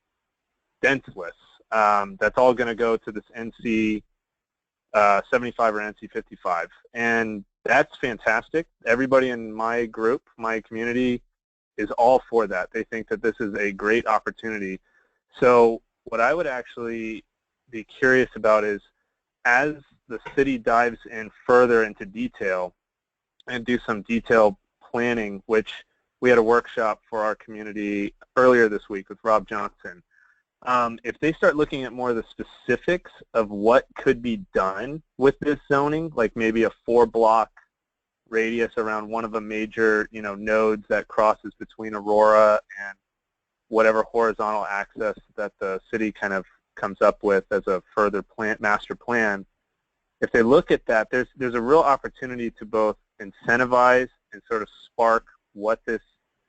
denseless. That's all going to go to this NC 75 or NC 55, and that's fantastic. Everybody in my group, my community, is all for that. They think that this is a great opportunity. So what I would actually be curious about is, as the city dives in further into detail and do some detailed planning, which we had a workshop for our community earlier this week with Rob Johnson. If they start looking at more of the specifics of what could be done with this zoning, like maybe a 4-block radius around one of the major, nodes that crosses between Aurora and whatever horizontal access that the city kind of comes up with as a further master plan, if they look at that, there's a real opportunity to both incentivize and sort of spark what this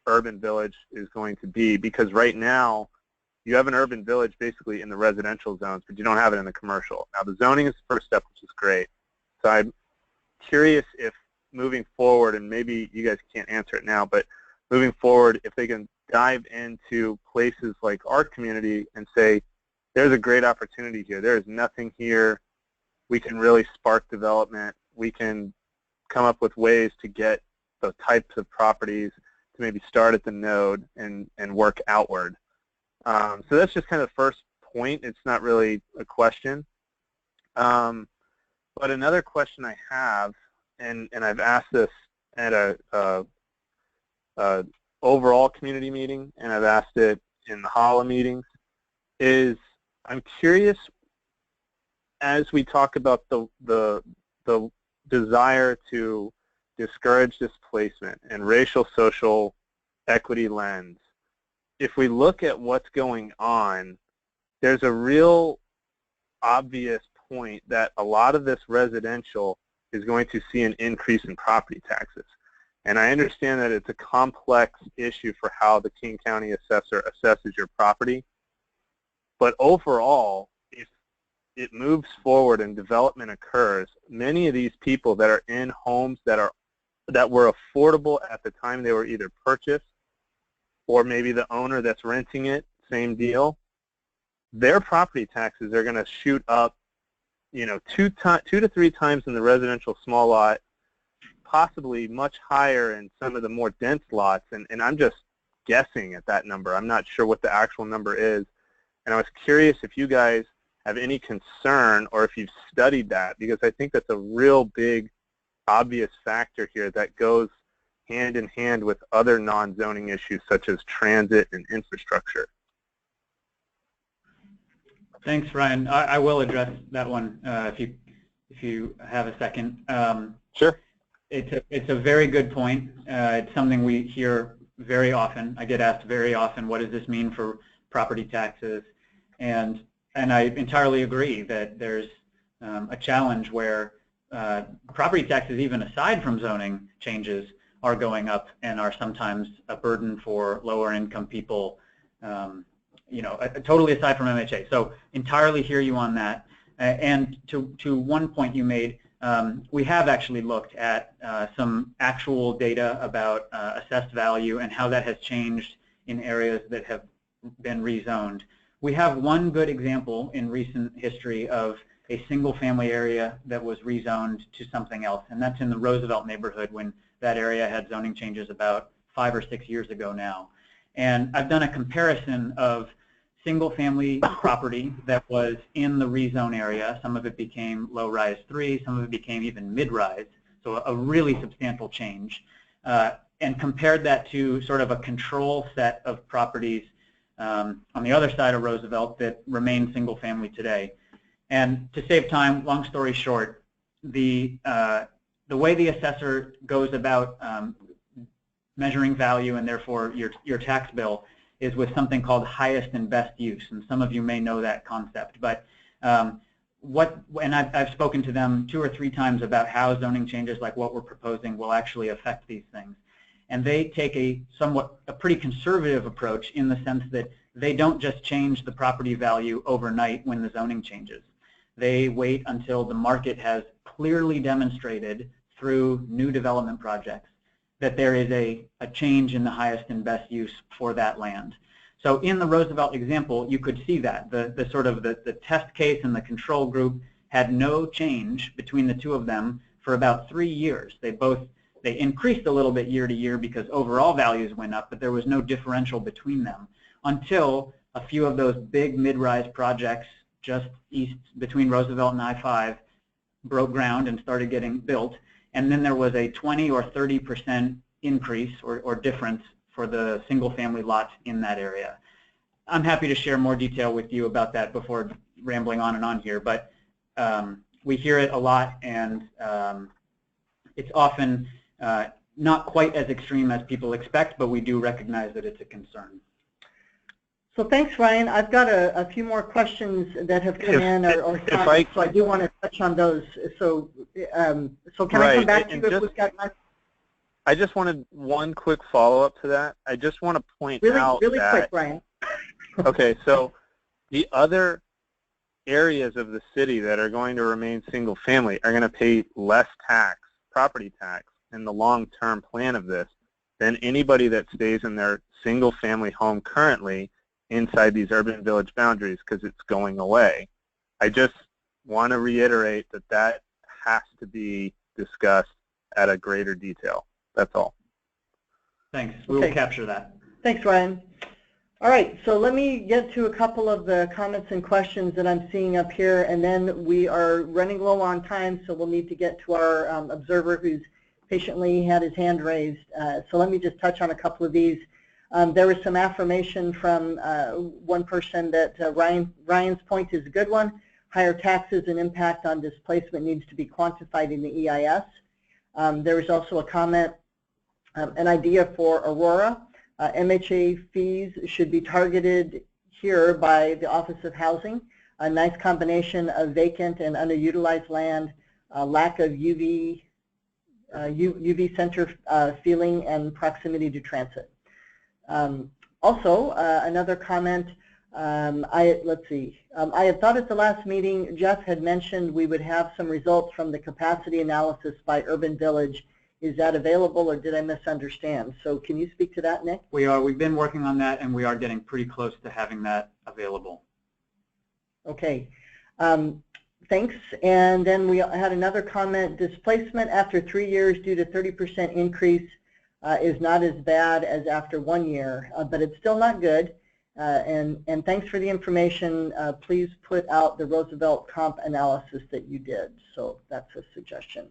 urban village is going to be, because right now you have an urban village basically in the residential zones, but you don't have it in the commercial. Now the zoning is the first step, which is great. So I'm curious if moving forward, and maybe you guys can't answer it now, but moving forward, if they can dive into places like our community and say, there's a great opportunity here. There is nothing here. We can really spark development. We can come up with ways to get the types of properties to maybe start at the node and work outward. So that's just kind of the first point. It's not really a question. But another question I have, and I've asked this at a overall community meeting, and I've asked it in the HALA meetings, is I'm curious, as we talk about the desire to discourage displacement and racial social equity lens, if we look at what's going on, there's a real obvious point that a lot of this residential is going to see an increase in property taxes. And I understand that it's a complex issue for how the King County assessor assesses your property. But overall, if it moves forward and development occurs, many of these people that are in homes that were affordable at the time they were either purchased, or maybe the owner that's renting it, same deal, their property taxes are going to shoot up, 2 to 3 times in the residential small lot, possibly much higher in some of the more dense lots, and I'm just guessing at that number. I'm not sure what the actual number is, and I was curious if you guys have any concern or if you've studied that, because I think that's a real big, obvious factor here that goes hand in hand with other non-zoning issues such as transit and infrastructure. Thanks, Ryan. I will address that one if you have a second. Sure. It's a very good point. It's something we hear very often. I get asked very often, what does this mean for property taxes? And I entirely agree that there's a challenge where property taxes, even aside from zoning changes, are going up and are sometimes a burden for lower income people, totally aside from MHA. So entirely hear you on that. And to one point you made, we have actually looked at some actual data about assessed value and how that has changed in areas that have been rezoned. We have one good example in recent history of a single-family area that was rezoned to something else, and that's in the Roosevelt neighborhood when that area had zoning changes about 5 or 6 years ago now. And I've done a comparison of single-family property that was in the rezone area. Some of it became low-rise 3, some of it became even mid-rise, so a really substantial change, and compared that to sort of a control set of properties on the other side of Roosevelt that remain single-family today. And to save time, long story short, the way the assessor goes about measuring value and therefore your tax bill is with something called highest and best use, and some of you may know that concept. But and I've spoken to them 2 or 3 times about how zoning changes like what we're proposing will actually affect these things. And they take a pretty conservative approach in the sense that they don't just change the property value overnight when the zoning changes. They wait until the market has clearly demonstrated through new development projects that there is a change in the highest and best use for that land. So in the Roosevelt example, you could see that. The test case and the control group had no change between the two of them for about 3 years. They increased a little bit year to year because overall values went up, but there was no differential between them until a few of those big mid-rise projects just east between Roosevelt and I-5 broke ground and started getting built, and then there was a 20 or 30% increase or difference for the single-family lots in that area. I'm happy to share more detail with you about that before rambling on and on here, but we hear it a lot, and it's often not quite as extreme as people expect, but we do recognize that it's a concern. So thanks, Ryan. I've got a few more questions that have come in, or comments, so I do want to touch on those. So, can I come back to you if we've got time? I just wanted one quick follow-up to that. I just want to point out really that, quick, Ryan. Okay, so the other areas of the city that are going to remain single-family are going to pay less tax, property tax, in the long-term plan of this than anybody that stays in their single-family home currently inside these urban village boundaries, because it's going away. I just want to reiterate that that has to be discussed at a greater detail. That's all. Thanks. We will capture that. Thanks, Ryan. All right, so let me get to a couple of the comments and questions that I'm seeing up here, and then we are running low on time, so we'll need to get to our observer who's patiently had his hand raised. So let me just touch on a couple of these. There was some affirmation from one person that Ryan's point is a good one. Higher taxes and impact on displacement needs to be quantified in the EIS. There was also a comment, an idea for Aurora. MHA fees should be targeted here by the Office of Housing. A nice combination of vacant and underutilized land, lack of UV center feeling, and proximity to transit. Also, another comment, let's see, I had thought at the last meeting, Jeff had mentioned we would have some results from the capacity analysis by urban village. Is that available, or did I misunderstand? So can you speak to that, Nick? We are. We've been working on that, and we are getting pretty close to having that available. Okay. Thanks. And then we had another comment, displacement after 3 years due to 30% increase is not as bad as after 1 year, but it's still not good. And thanks for the information. Please put out the Roosevelt comp analysis that you did. So that's a suggestion.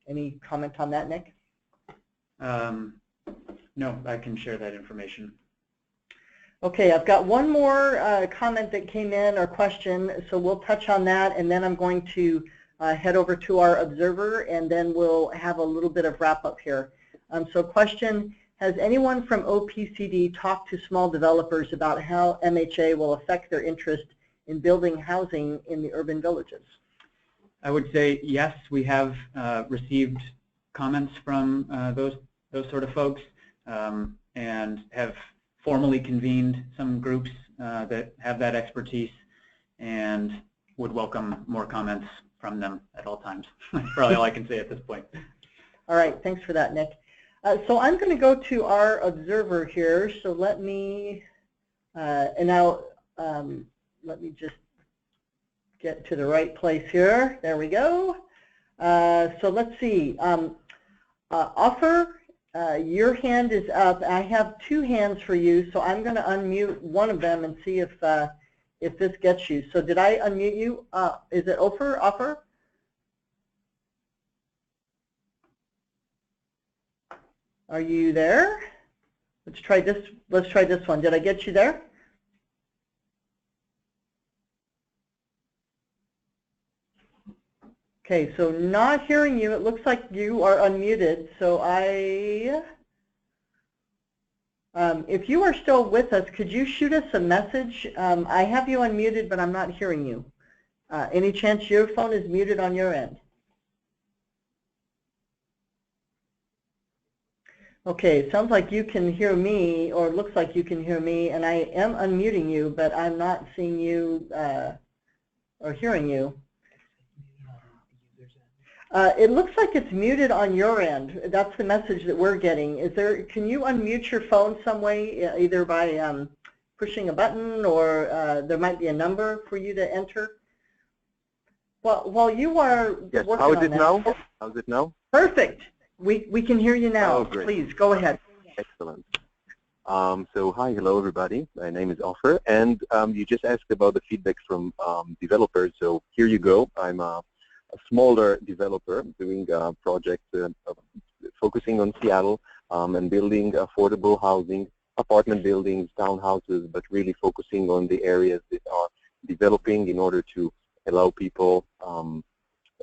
Any comment on that, Nick? No, I can share that information. Okay, I've got one more comment that came in, or question, so we'll touch on that, and then I'm going to head over to our observer, and then we'll have a little bit of wrap up here. So question, has anyone from OPCD talked to small developers about how MHA will affect their interest in building housing in the urban villages? I would say yes, we have received comments from those sort of folks, and have formally convened some groups that have that expertise, and would welcome more comments from them at all times. That's probably all I can say at this point. All right, thanks for that, Nick. So I'm going to go to our observer here. So let me, and now let me just get to the right place here. There we go. So let's see. Offer, your hand is up. I have two hands for you, so I'm going to unmute one of them and see if this gets you. So did I unmute you? Is it Offer? Are you there? Let's try this. Let's try this one. Did I get you there? Okay, so not hearing you. It looks like you are unmuted. So if you are still with us, could you shoot us a message? I have you unmuted, but I'm not hearing you. Any chance your phone is muted on your end? Okay, it sounds like you can hear me, or it looks like you can hear me, and I am unmuting you, but I'm not seeing you or hearing you. It looks like it's muted on your end. That's the message that we're getting. Can you unmute your phone some way, either by pushing a button, or there might be a number for you to enter? Well, while you are yes, working on that. How's it now? Perfect. We can hear you now. Oh, great. Please, go ahead. Excellent. So hi, hello everybody. My name is Offer, and you just asked about the feedback from developers. So here you go. I'm smaller developer doing a project focusing on Seattle and building affordable housing, apartment buildings, townhouses, but really focusing on the areas that are developing in order to allow people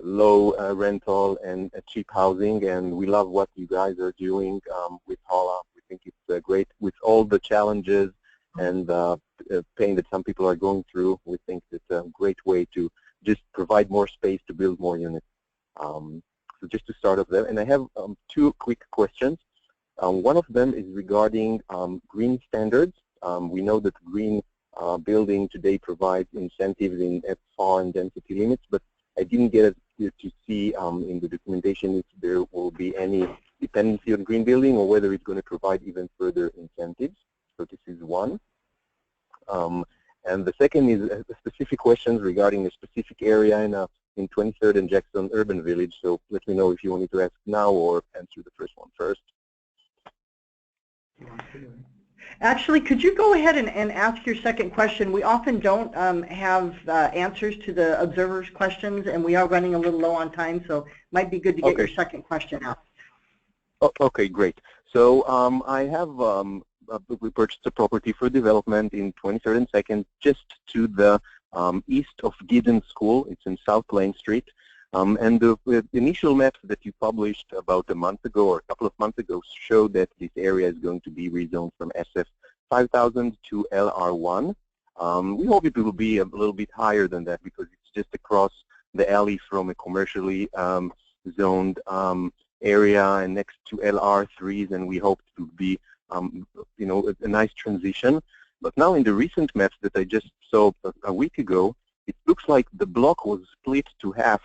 low rental and cheap housing. And we love what you guys are doing with HALA. We think it's great with all the challenges and pain that some people are going through. We think it's a great way to just provide more space to build more units. So just to start off there, and I have two quick questions. One of them is regarding green standards. We know that green building today provides incentives in FR and density limits, but I didn't get to see in the documentation if there will be any dependency on green building or whether it's going to provide even further incentives. So this is one. And the second is specific questions regarding a specific area in 23rd and Jackson Urban Village. So let me know if you want me to ask now or answer the first one first. Actually, could you go ahead and ask your second question? We often don't have answers to the observers' questions, and we are running a little low on time, so it might be good to get your second question out. Okay, great. So I have we purchased a property for development in 23rd and 2nd, just to the east of Gideon School. It's in South Plain Street. And the initial maps that you published about a month ago or a couple of months ago show that this area is going to be rezoned from SF 5000 to LR1. We hope it will be a little bit higher than that because it's just across the alley from a commercially zoned area and next to LR3s, and we hope it will be you know, a nice transition. But now in the recent maps that I just saw a week ago, it looks like the block was split to half.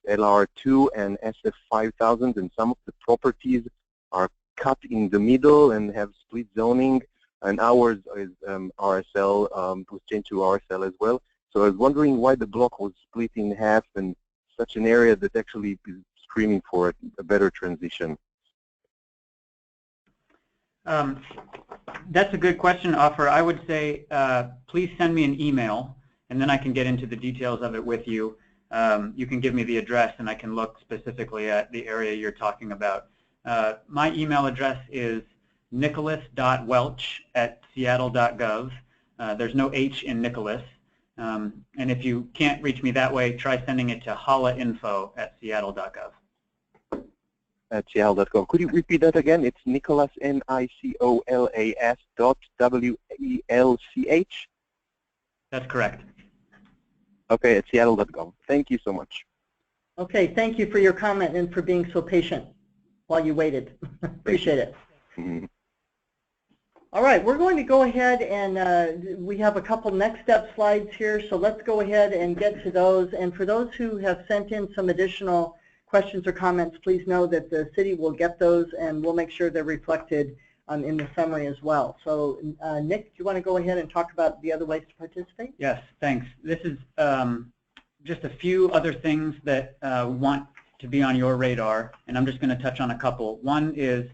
LR2 and SF 5000, and some of the properties are cut in the middle and have split zoning, and ours is RSL, was changed to RSL as well. So I was wondering why the block was split in half in such an area that actually is screaming for a better transition. That's a good question, Offer. I would say please send me an email, and then I can get into the details of it with you. You can give me the address, and I can look specifically at the area you're talking about. My email address is nicholas.welch@seattle.gov. There's no H in Nicholas. And if you can't reach me that way, try sending it to halainfo@seattle.gov. At seattle.gov. Could you repeat that again? It's Nicholas, NICOLAS.WELCH? That's correct. Okay, at seattle.gov. Thank you so much. Okay, thank you for your comment and for being so patient while you waited. Appreciate it. Mm-hmm. All right, we're going to go ahead and we have a couple next step slides here, so let's go ahead and get to those. And for those who have sent in some additional questions or comments, please know that the city will get those and we'll make sure they're reflected in the summary as well. So Nick, do you want to go ahead and talk about the other ways to participate? Yes, thanks. This is just a few other things that we want to be on your radar, and I'm just going to touch on a couple. One is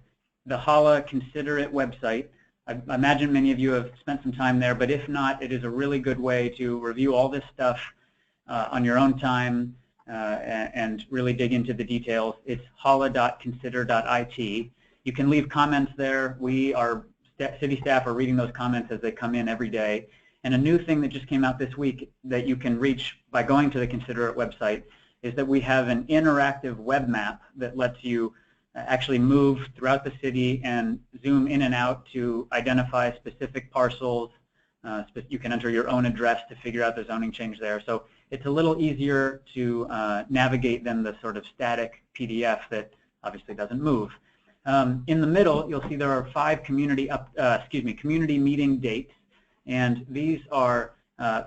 the HALA Consider It website. I imagine many of you have spent some time there, but if not, it is a really good way to review all this stuff on your own time and really dig into the details. It's hala.consider.it. You can leave comments there. Our city staff are reading those comments as they come in every day. And a new thing that just came out this week that you can reach by going to the Consider It website is that we have an interactive web map that lets you actually move throughout the city and zoom in and out to identify specific parcels. You can enter your own address to figure out the zoning change there. So it's a little easier to navigate than the sort of static PDF that obviously doesn't move. In the middle, you'll see there are 5 community meeting dates, and these are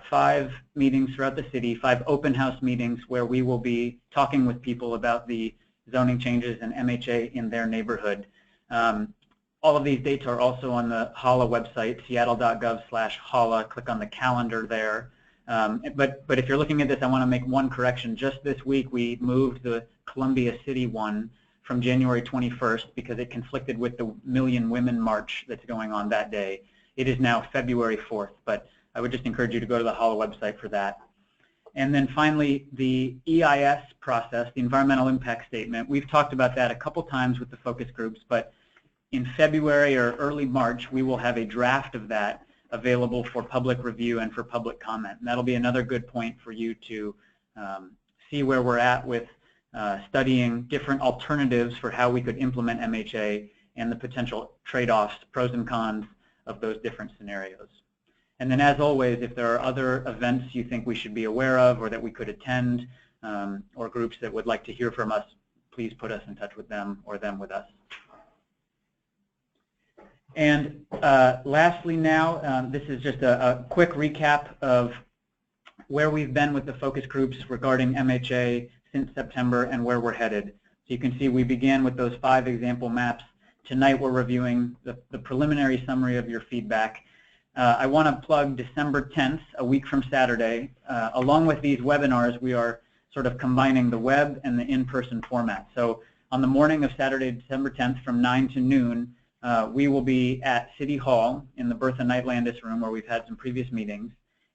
5 meetings throughout the city, 5 open house meetings where we will be talking with people about the zoning changes and MHA in their neighborhood. All of these dates are also on the HALA website, seattle.gov/HALA. Click on the calendar there. But if you're looking at this, I want to make one correction. Just this week, we moved the Columbia City one from January 21st because it conflicted with the Million Women March that's going on that day. It is now February 4th, but I would just encourage you to go to the HALA website for that. And then finally, the EIS process, the Environmental Impact Statement. We've talked about that a couple times with the focus groups, but in February or early March, we will have a draft of that available for public review and for public comment. And that'll be another good point for you to see where we're at with studying different alternatives for how we could implement MHA and the potential trade-offs, pros and cons of those different scenarios. And then, as always, if there are other events you think we should be aware of or that we could attend, or groups that would like to hear from us, please put us in touch with them or them with us. And lastly now, this is just a quick recap of where we've been with the focus groups regarding MHA since September and where we're headed. So you can see we began with those 5 example maps. Tonight we're reviewing the preliminary summary of your feedback. I want to plug December 10th, a week from Saturday. Along with these webinars, we are sort of combining the web and the in-person format. So on the morning of Saturday, December 10th from 9 to noon, we will be at City Hall in the Bertha Knight Landis room where we've had some previous meetings.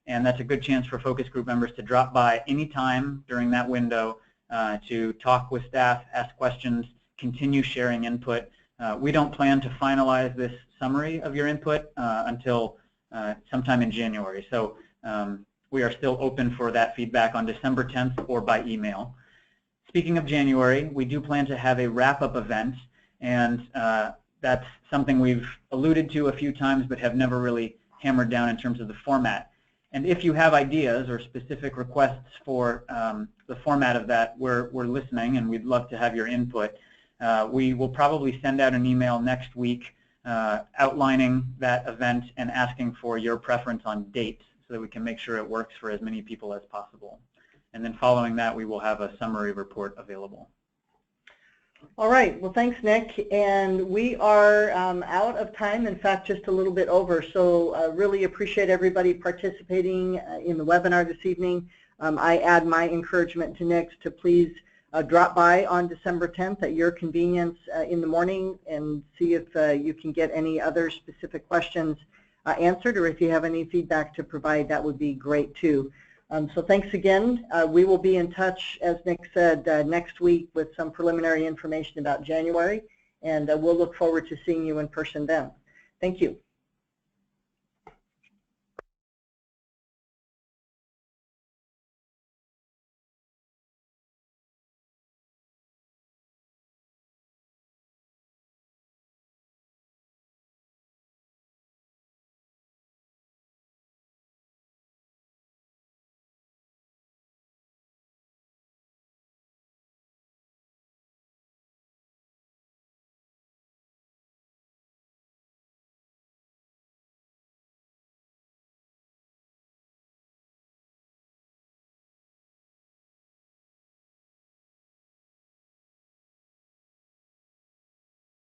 And that's a good chance for focus group members to drop by anytime during that window to talk with staff, ask questions, continue sharing input. We don't plan to finalize this summary of your input until sometime in January. So we are still open for that feedback on December 10th or by email. Speaking of January, we do plan to have a wrap-up event, and that's something we've alluded to a few times but have never really hammered down in terms of the format. And if you have ideas or specific requests for the format of that, we're listening and we'd love to have your input. We will probably send out an email next week outlining that event and asking for your preference on dates so that we can make sure it works for as many people as possible. And then following that, we will have a summary report available. All right. Well, thanks, Nick. And we are out of time, in fact, just a little bit over. So really appreciate everybody participating in the webinar this evening. I add my encouragement to Nick to please drop by on December 10th at your convenience in the morning and see if you can get any other specific questions answered, or if you have any feedback to provide, that would be great too. So thanks again. We will be in touch, as Nick said, next week with some preliminary information about January, and we'll look forward to seeing you in person then. Thank you.